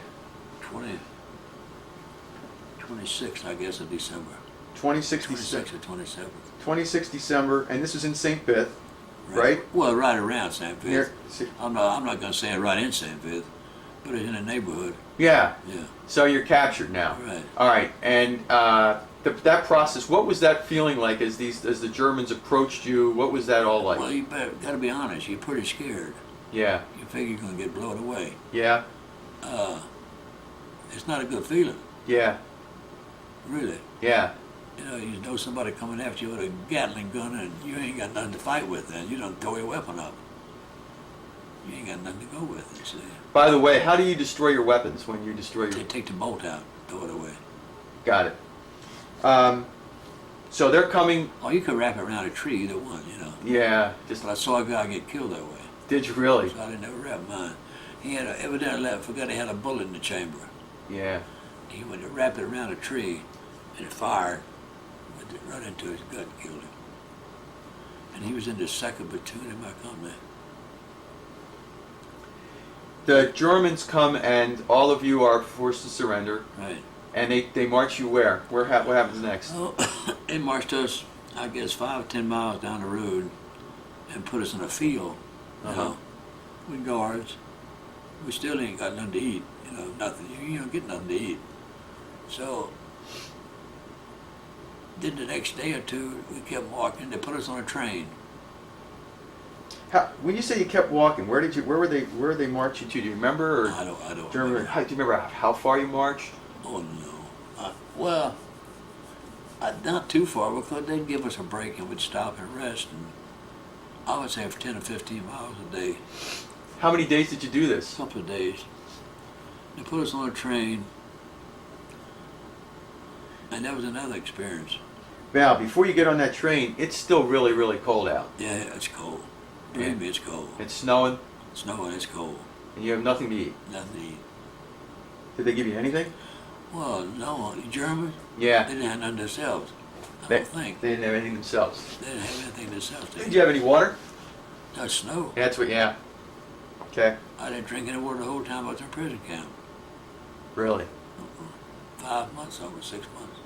26th, I guess, of December. 26th. 26th or 27th. 26th December, and this was in St. Vith, right? Well, right around St. Vith. Near, I'm not going to say it right in St. Vith, but it's in the neighborhood. yeah. Yeah. So you're captured now. Right. All right, and that process. What was that feeling like as the Germans approached you? What was that all like? Well, you got to be honest. You're pretty scared. Yeah. You figure you're going to get blown away. Yeah. It's not a good feeling. Yeah. Really. Yeah. You know somebody coming after you with a Gatling gun, and you ain't got nothing to fight with. Then you don't throw your weapon up. You ain't got nothing to go with. You see. By the way, how do you destroy your weapons when you destroy your? They take the bolt out, throw it away. Got it. So they're coming. Oh, you could wrap it around a tree, either one, you know. Yeah. But I saw a guy get killed that way. Did you really? So I didn't ever wrap mine. He had evidently forgot he had a bullet in the chamber. Yeah. He went to wrap it around a tree, and it fired. Went right into his gut and killed him. And he was in the 2nd platoon in my company. The Germans come and all of you are forced to surrender. Right. And they march you where? What happens next? Oh, they marched us, I guess, 5 or 10 miles down the road and put us in a field, you know, with guards. We still ain't got nothing to eat, you know, nothing. You don't get nothing to eat. So, then the next day or two, we kept walking. They put us on a train. When you say you kept walking, where were they marching to? Do you remember? Or I don't do you remember. Do you remember how far you marched? Oh no. Well, not too far, because they'd give us a break and we'd stop and rest. And I would say for 10 or 15 miles a day. How many days did you do this? A couple of days. They put us on a train, and that was another experience. Now, before you get on that train, it's still really, really cold out. Yeah, it's cold. Believe me, it's cold. It's snowing. It's snowing, it's cold. And you have nothing to eat. Nothing to eat. Did they give you anything? Well, no, the Germans, Yeah. they didn't have nothing themselves. I They don't think. didn't have anything themselves. They didn't have anything themselves. Did you have any water? No snow. That's what. Yeah. Okay. I didn't drink any water the whole time I was in prison camp. Really? 5 months over 6 months.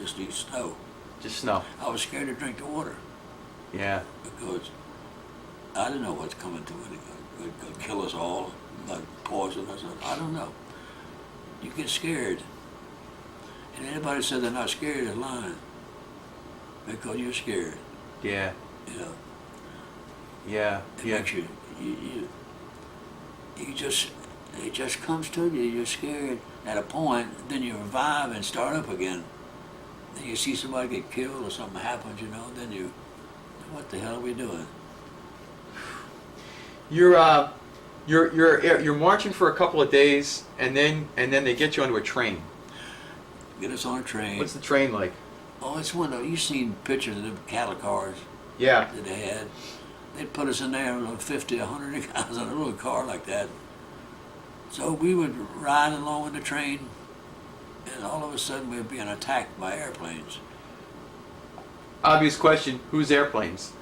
Just eat snow. Just snow. I was scared to drink the water Yeah. because I didn't know what's coming to it. It could kill us all, like poison us. I don't know. You get scared. And anybody said they're not scared is lying. Because you're scared, Yeah. you know. Yeah. It Yeah. makes you just, it just comes to you. You're scared at a point, then you revive and start up again. Then you see somebody get killed or something happens, you know, then you, what the hell are we doing? You're marching for a couple of days, and then they get you onto a train. Get us on a train. What's the train like? Oh, it's one of, you've seen pictures of the cattle cars Yeah. that they had. They'd put us in there, 50, 100 guys in a little car like that. So we would ride along with the train, and all of a sudden we'd be attacked by airplanes. Obvious question, whose airplanes?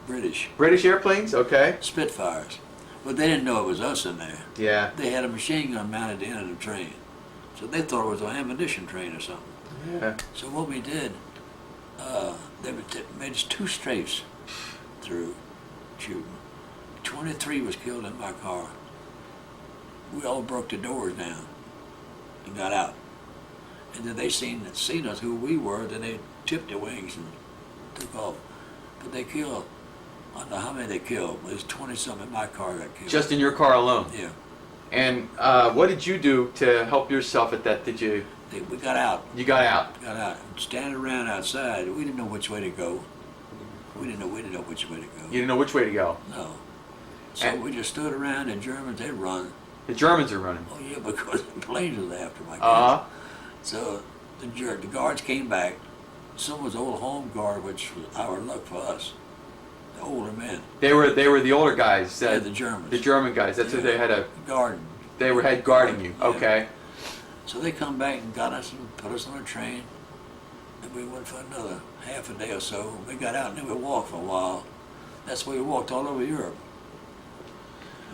British. British airplanes? Okay. Spitfires. But they didn't know it was us in there. Yeah. They had a machine gun mounted at the end of the train. So they thought it was an ammunition train or something. Yeah. So what we did, they made us 2 strafes through shooting. 23 was killed in my car. We all broke the doors down and got out. And then they seen us who we were, then they tipped their wings and took off. But they killed, I don't know how many they killed, but it was 20-something in my car got killed. Just in your car alone? Yeah. And what did you do to help yourself at that? Did you? We got out. You got out? Got out. Standing around outside, we didn't know which way to go. We didn't know which way to go. You didn't know which way to go? No. So we just stood around, and Germans, they run. The Germans are running? Oh yeah, because the planes was after my Uh-huh. So the guards came back. Some was old home guard, which was our luck for us. The older men. They were the older guys. Yeah, the Germans. The German guys. That's who they had a guard. They were head guarding you. Yeah. Okay. So they come back and got us and put us on a train, and we went for another half a day or so. We got out and then we walked for a while. That's where we walked all over Europe.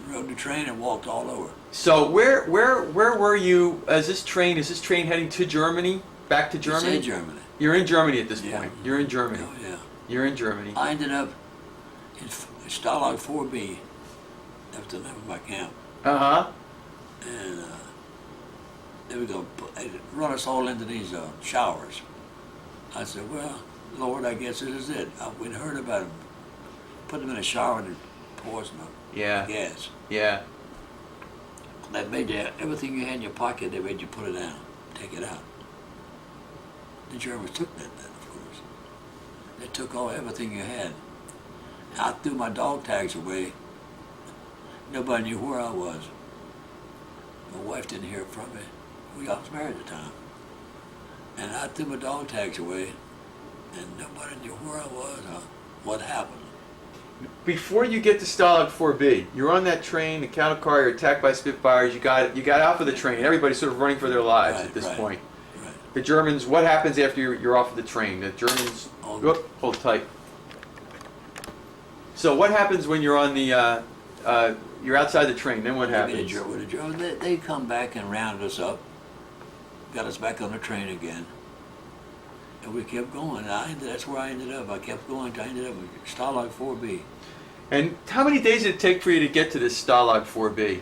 We rode the train and walked all over. So where were you as this train? Is this train heading to Germany? Back to Germany? It's in Germany. You're in Germany at this Yeah. point. You're in Germany. Oh yeah. You're in Germany. I ended up in Stalag 4B. That was the name of my camp. Uh-huh. And they would go, they'd run us all into these showers. I said, well, Lord, I guess this is it. We'd heard about them. Put them in a shower and pour some Yeah. gas. Yeah. They made you, everything you had in your pocket, they made you put it down, take it out. The Germans took that then, of course. They took everything you had. I threw my dog tags away. Nobody knew where I was. My wife didn't hear from me. I was married at the time. And I threw my dog tags away, and nobody knew where I was or what happened. Before you get to Stalag 4B, you're on that train, the cattle car, you're attacked by Spitfires, you got out of the train. Everybody's sort of running for their lives at this point. Right. The Germans, what happens after you're off of the train? The Germans, hold tight. So what happens when you're on the, you're outside the train, then what happens? The Germans, they come back and rounded us up, got us back on the train again. And we kept going. That's where I ended up. I kept going until I ended up in Stalag 4B. And how many days did it take for you to get to this Stalag 4B?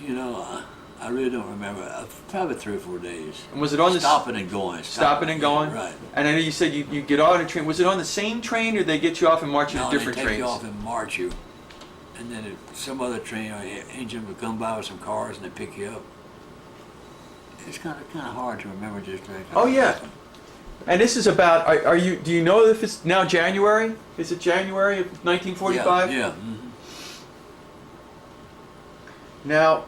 You know, I really don't remember. Probably 3 or 4 days. And was it on stopping and going? Stopping and going? Yeah, right. And I know you said you get on a train. Was it on the same train, or did they get you off and march you to different they take trains? you off and march you. And then some other train or engine would come by with some cars and they pick you up. It's kind of hard to remember just like. Oh yeah. And this is about, do you know if it's now January? Is it January of 1945? Yeah. Mm-hmm. Now,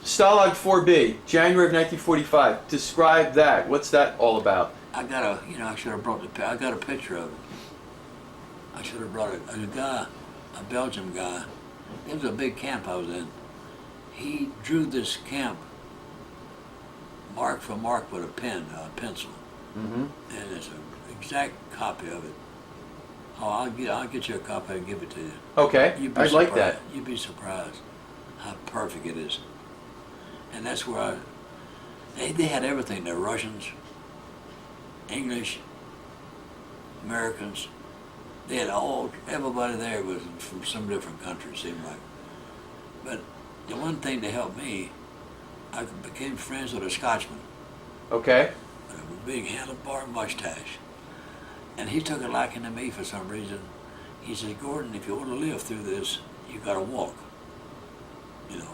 Stalag 4B, January of 1945. Describe that. What's that all about? I should have brought I got a picture of it. I should have brought it. A guy, a Belgian guy, it was a big camp I was in. He drew this camp mark for mark with a pencil. Mm-hmm. And it's an exact copy of it. Oh, I'll get you a copy and give it to you. Okay, I'd like that. You'd be surprised how perfect it is. And that's where they had everything. They're Russians, English, Americans. They had everybody there was from some different countries, seemed like. But the one thing that helped me, I became friends with a Scotchman. Okay. With a big handlebar mustache. And he took a liking to me for some reason. He said, Gordon, if you want to live through this, you got to walk. You know.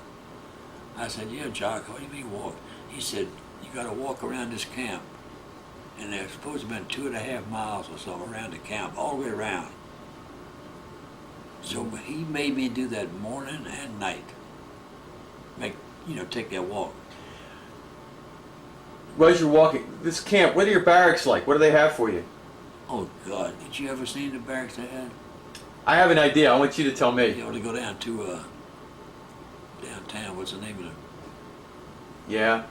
I said, yeah, Jock, what do you mean walk? He said, you got to walk around this camp. And there's supposed to have been 2.5 miles or so around the camp, all the way around. So he made me do that morning and night. Take that walk. as you're walking, this camp, what are your barracks like? What do they have for you? Oh God, did you ever see the barracks they had? I have an idea. I want you to tell me. You want to go down to downtown. What's the name of it? Yeah.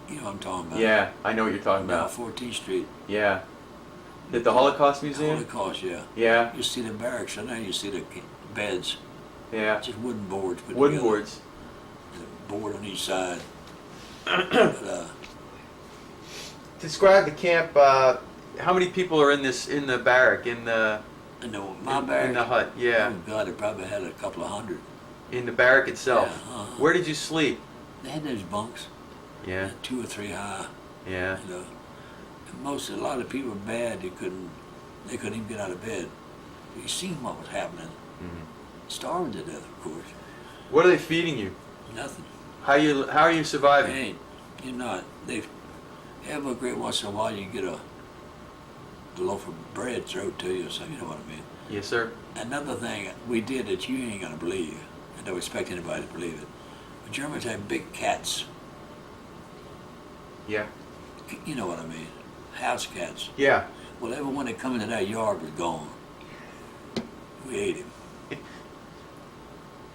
You know what I'm talking about? Yeah, I know what you're talking Down about. 14th Street. Yeah. At the Holocaust Museum? Holocaust, yeah. Yeah. You see the barracks, and then you see the beds. Yeah. Just wooden boards put Wooden together. boards. A board on each side. But, Describe the camp. How many people are in the barrack, my barrack. in the hut? Yeah. Oh God, it probably had a couple of hundred. In the barrack itself. Yeah, Where did you sleep? They had those bunks. Yeah. 2 or 3 high. Yeah. You know. And a lot of people were bad. They couldn't even get out of bed. You seen what was happening. Mm-hmm. Starving to death, of course. What are they feeding you? Nothing. How are you surviving? Hey, you're not. They every great once in a while you get a loaf of bread thrown to you, so you know what I mean. Yes, sir. Another thing we did that you ain't gonna believe. I don't expect anybody to believe it. The Germans had big cats. Yeah. You know what I mean. House cats. Yeah. Well, everyone that come into that yard was gone. We ate him.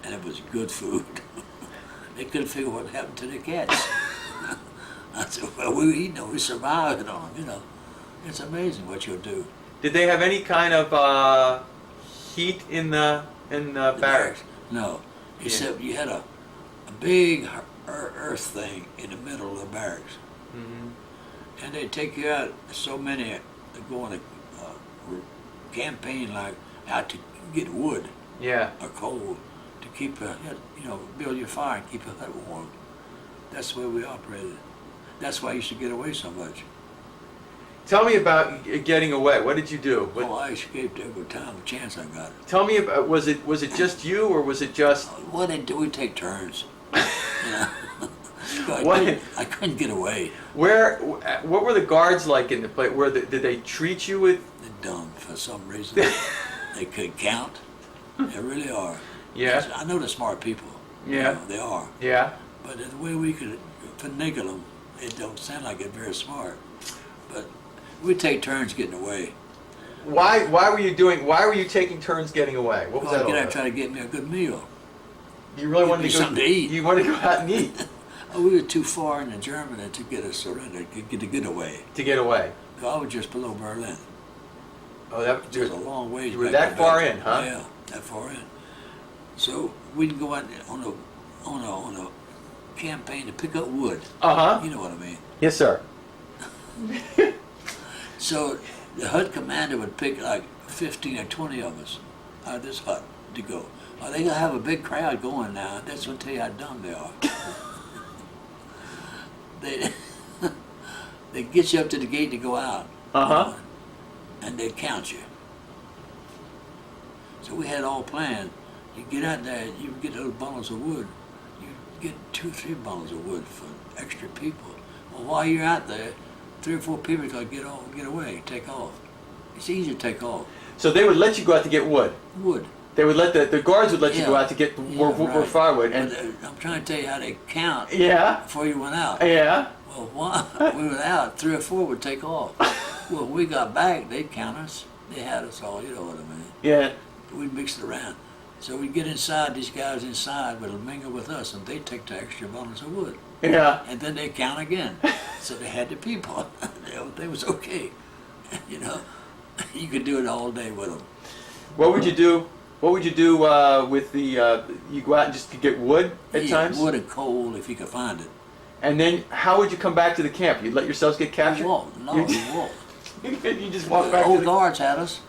And it was good food. They couldn't figure what happened to the cats. I said, well, we eat them, we survived on them, you know. It's amazing what you'll do. Did they have any kind of heat in the barracks? No, except you had a big earth thing in the middle of the barracks. Mm-hmm. And they take you out, so many that go on a campaign like out to get wood Yeah. or coal to keep, build your fire and keep your hut warm. That's the way we operated. That's why I used to get away so much. Tell me about getting away. What did you do? I escaped every time, a chance I got. Tell me about, was it just you, or was it just... What they do, we take turns. You know? What? I couldn't get away. What were the guards like in the place? Did they treat you with... They're dumb for some reason. They could count. They really are. Yeah. I know they're smart people. Yeah. You know, they are. Yeah. But the way we could finagle them, it don't sound like they're very smart. But we take turns getting away. Why were you taking turns getting away? What was that all Get out about? and try to get me a good meal. You really wanted Give me to go something to eat. You wanted to go out and eat We were too far in the Germany to get a surrender, to get away. to get away. I was just below Berlin. Oh, that Just a long ways. you were back that to far Belgium. in, huh? Yeah, that far in. So we'd go out on a campaign to pick up wood. Uh-huh. You know what I mean. Yes, sir. So the hut commander would pick like 15 or 20 of us out of this hut to go. Oh, they gonna have a big crowd going now. That's gonna tell you how dumb they are. They get you up to the gate to go out. Uh-huh. And they'd count you. So we had it all planned. You get out there, you get those bundles of wood. You get 2 or 3 bundles of wood for extra people. Well, while you're out there, 3 or 4 people gotta get away, take off. It's easy to take off. So they would let you go out to get wood. Wood. They would let the guards would let you Yeah. go out to get more right. firewood. And But, I'm trying to tell you how they count yeah, before you went out. yeah. Well, one, we were out, 3 or 4 would take off. Well, when we got back, they'd count us. They had us all, you know what I mean. Yeah. We'd mix it around. So we'd get inside, these guys inside would mingle with us, and they'd take the extra bundles of wood. Yeah. And then they'd count again. So they had the people. They was okay. You know, you could do it all day with them. What would you do? What would you do with the? You go out and just get wood at times. Wood and coal if you could find it. And then how would you come back to the camp? You'd let yourselves get captured? You walk. No, you walk. You just walk The back to old the... guards had us.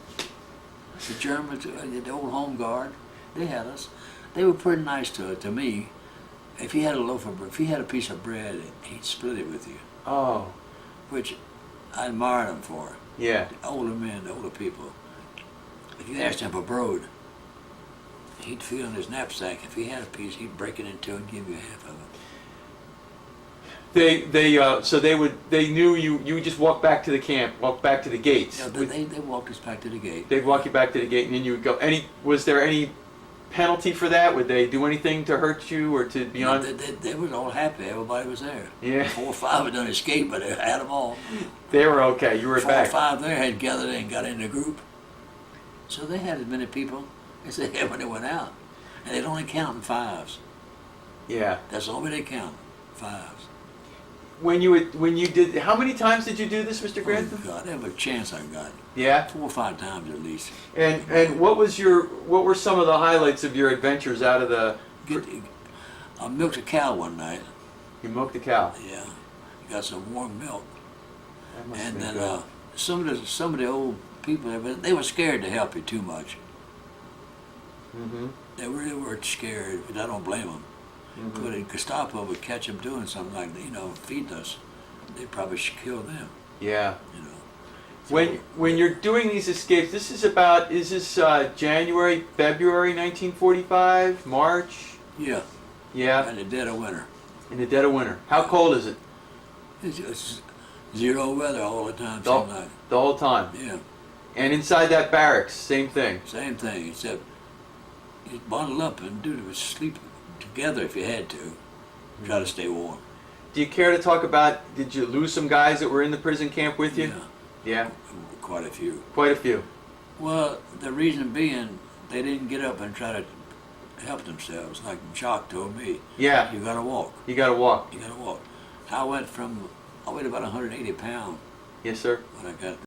The Germans, the old home guard, they had us. They were pretty nice to me. If he had a piece of bread, he'd split it with you. Oh. Which I admired him for. Yeah. The older men, the older people. If you asked him for bread, he'd feel in his knapsack. If he had a piece, he'd break it in two and give you half of it. They knew you would just walk back to the camp, walk back to the gates. Yeah, they walked us back to the gate. They'd walk you back to the gate, and then you would go. Was there any penalty for that? Would they do anything to hurt you or to be on? They was all happy. Everybody was there. Yeah. 4 or 5 had done escape, but they had them all. They were okay. You were 4 back. or 5 there had gathered and got in a group. So they had as many people as they had when they went out. And they'd only count in 5s. Yeah. That's all they count, 5s. When you did, how many times did you do this, Mr. Grantham? Oh God, every chance I got. Yeah. 4 or 5 times at least. And what were some of the highlights of your adventures out of the? I milked a cow one night. You milked a cow. Yeah, got some warm milk. That must have And been then good. some of the old people, they were scared to help you too much. Mm-hmm. They really were scared, but I don't blame them. Mm-hmm. But if Gestapo would catch them doing something like, feeding us, they'd probably kill them. Yeah. So, When you're doing these escapes, is this January, February 1945, March? Yeah. Yeah. In the dead of winter. In the dead of winter. How cold is it? It's just 0 weather all the time. The, Seemed like. the whole time. Yeah. And inside that barracks, same thing. Same thing, except you bundle up and sleep together if you had to. Try to stay warm. Do you care to talk about, did you lose some guys that were in the prison camp with you? Yeah. Yeah? Quite a few. Quite a few. Well, the reason being, they didn't get up and try to help themselves. Like Jock told me, Yeah. you gotta walk. You gotta walk. You gotta walk. I weighed about 180 pounds Yes, sir. when I got